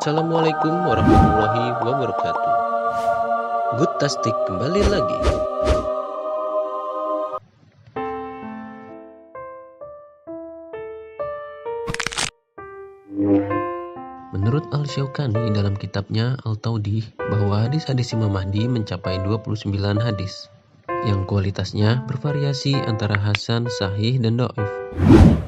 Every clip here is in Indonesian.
Assalamualaikum warahmatullahi wabarakatuh. Good Tastic kembali lagi. Menurut Al-Syaukani dalam kitabnya Al-Taudih bahwa hadis-hadis Imam Mahdi mencapai 29 hadis yang kualitasnya bervariasi antara hasan, sahih, dan dhaif.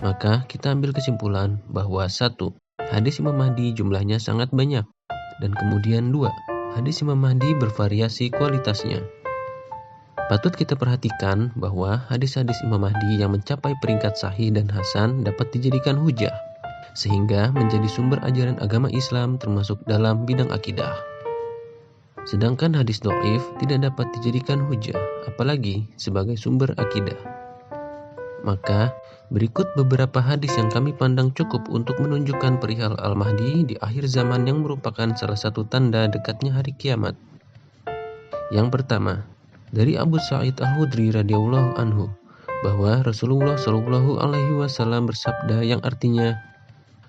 Maka kita ambil kesimpulan bahwa 1. Hadis Imam Mahdi jumlahnya sangat banyak, dan kemudian 2. Hadis Imam Mahdi bervariasi kualitasnya. Patut kita perhatikan bahwa hadis-hadis Imam Mahdi yang mencapai peringkat sahih dan hasan dapat dijadikan hujah, sehingga menjadi sumber ajaran agama Islam termasuk dalam bidang akidah. Sedangkan hadis dhaif tidak dapat dijadikan hujah, apalagi sebagai sumber akidah. Maka, berikut beberapa hadis yang kami pandang cukup untuk menunjukkan perihal Al-Mahdi di akhir zaman yang merupakan salah satu tanda dekatnya hari kiamat. Yang pertama, dari Abu Sa'id Al-Khudri radhiyallahu anhu, bahwa Rasulullah shallallahu alaihi wasallam bersabda yang artinya,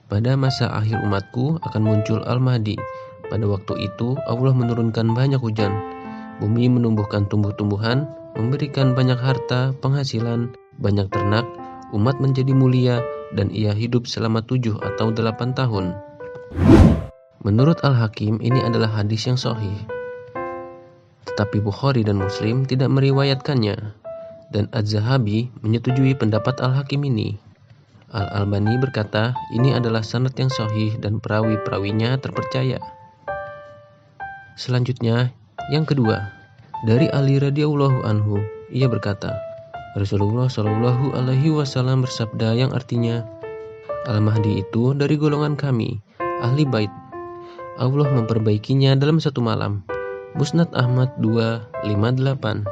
pada masa akhir umatku akan muncul Al-Mahdi. Pada waktu itu Allah menurunkan banyak hujan, bumi menumbuhkan tumbuh-tumbuhan, memberikan banyak harta, penghasilan, banyak ternak, umat menjadi mulia, dan ia hidup selama 7 atau 8 tahun. Menurut Al-Hakim, ini adalah hadis yang sahih. Tetapi Bukhari dan Muslim tidak meriwayatkannya, dan Az-Zahabi menyetujui pendapat Al-Hakim ini. Al-Albani berkata, ini adalah sanad yang sahih dan perawi-perawinya terpercaya. Selanjutnya, yang kedua, dari Ali radhiyallahu anhu, ia berkata, Rasulullah shallallahu alaihi wasallam bersabda yang artinya, Al-Mahdi itu dari golongan kami, ahli bait. Allah memperbaikinya dalam satu malam. Musnad Ahmad 258.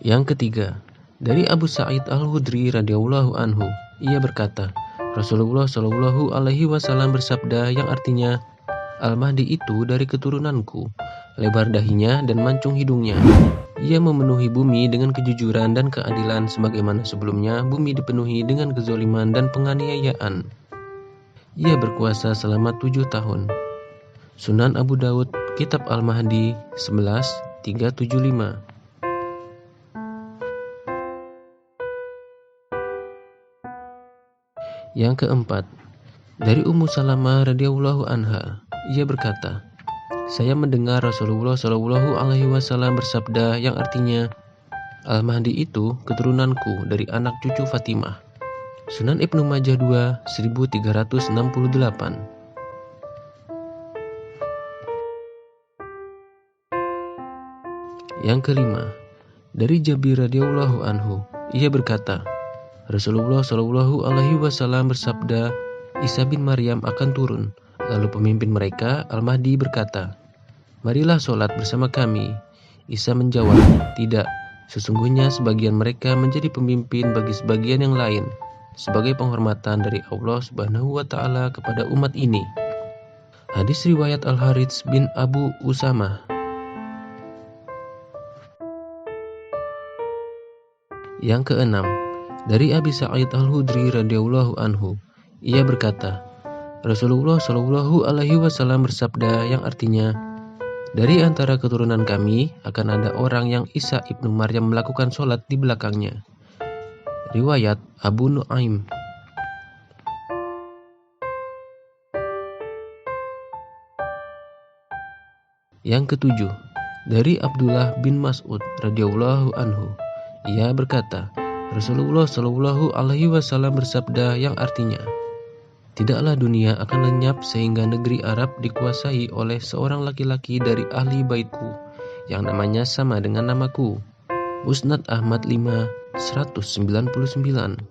Yang ketiga, dari Abu Sa'id Al-Khudri radhiyallahu anhu, ia berkata, Rasulullah shallallahu alaihi wasallam bersabda yang artinya, Al-Mahdi itu dari keturunanku, lebar dahinya dan mancung hidungnya. Ia memenuhi bumi dengan kejujuran dan keadilan sebagaimana sebelumnya bumi dipenuhi dengan kezaliman dan penganiayaan. Ia berkuasa selama 7 tahun. Sunan Abu Daud, Kitab Al-Mahdi 11375. Yang keempat, dari Ummu Salamah radhiyallahu anha, ia berkata, saya mendengar Rasulullah shallallahu alaihi wasallam bersabda yang artinya, Al-Mahdi itu keturunanku dari anak cucu Fatimah. Sunan Ibnu Majah 2 1368. Yang kelima, dari Jabir radhiyallahu anhu, ia berkata, Rasulullah shallallahu alaihi wasallam bersabda, Isa bin Maryam akan turun. Lalu pemimpin mereka, Al-Mahdi, berkata, marilah sholat bersama kami. Isa menjawab, tidak, sesungguhnya sebagian mereka menjadi pemimpin bagi sebagian yang lain, sebagai penghormatan dari Allah Subhanahu wa Ta'ala kepada umat ini. Hadis riwayat Al-Harits bin Abu Usamah. Yang keenam, dari Abi Sa'id Al-Khudri radhiyallahu anhu, ia berkata, Rasulullah shallallahu alaihi wasallam bersabda yang artinya, dari antara keturunan kami akan ada orang yang Isa ibnu Maryam melakukan sholat di belakangnya. Riwayat Abu Nuaim. Yang ketujuh, dari Abdullah bin Mas'ud radhiyallahu anhu, ia berkata, Rasulullah shallallahu alaihi wasallam bersabda yang artinya, tidaklah dunia akan lenyap sehingga negeri Arab dikuasai oleh seorang laki-laki dari ahli baitku yang namanya sama dengan namaku. Musnad Ahmad 5 199.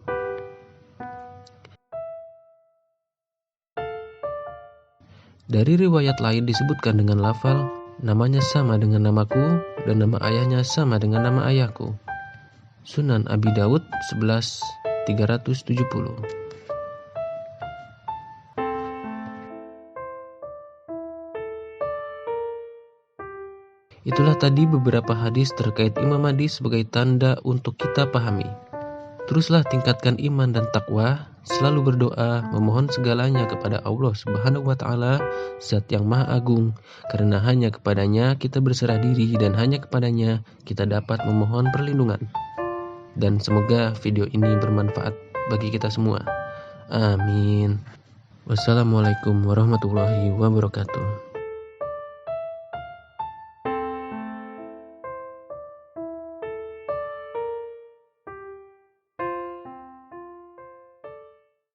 Dari riwayat lain disebutkan dengan lafal, namanya sama dengan namaku dan nama ayahnya sama dengan nama ayahku. Sunan Abi Daud 11.370. Itulah tadi beberapa hadis terkait Imam Mahdi sebagai tanda untuk kita pahami. Teruslah tingkatkan iman dan takwa, selalu berdoa, memohon segalanya kepada Allah Subhanahu wa Ta'ala, Zat yang Maha Agung, karena hanya kepadanya kita berserah diri dan hanya kepadanya kita dapat memohon perlindungan. Dan semoga video ini bermanfaat bagi kita semua. Amin. Wassalamualaikum warahmatullahi wabarakatuh.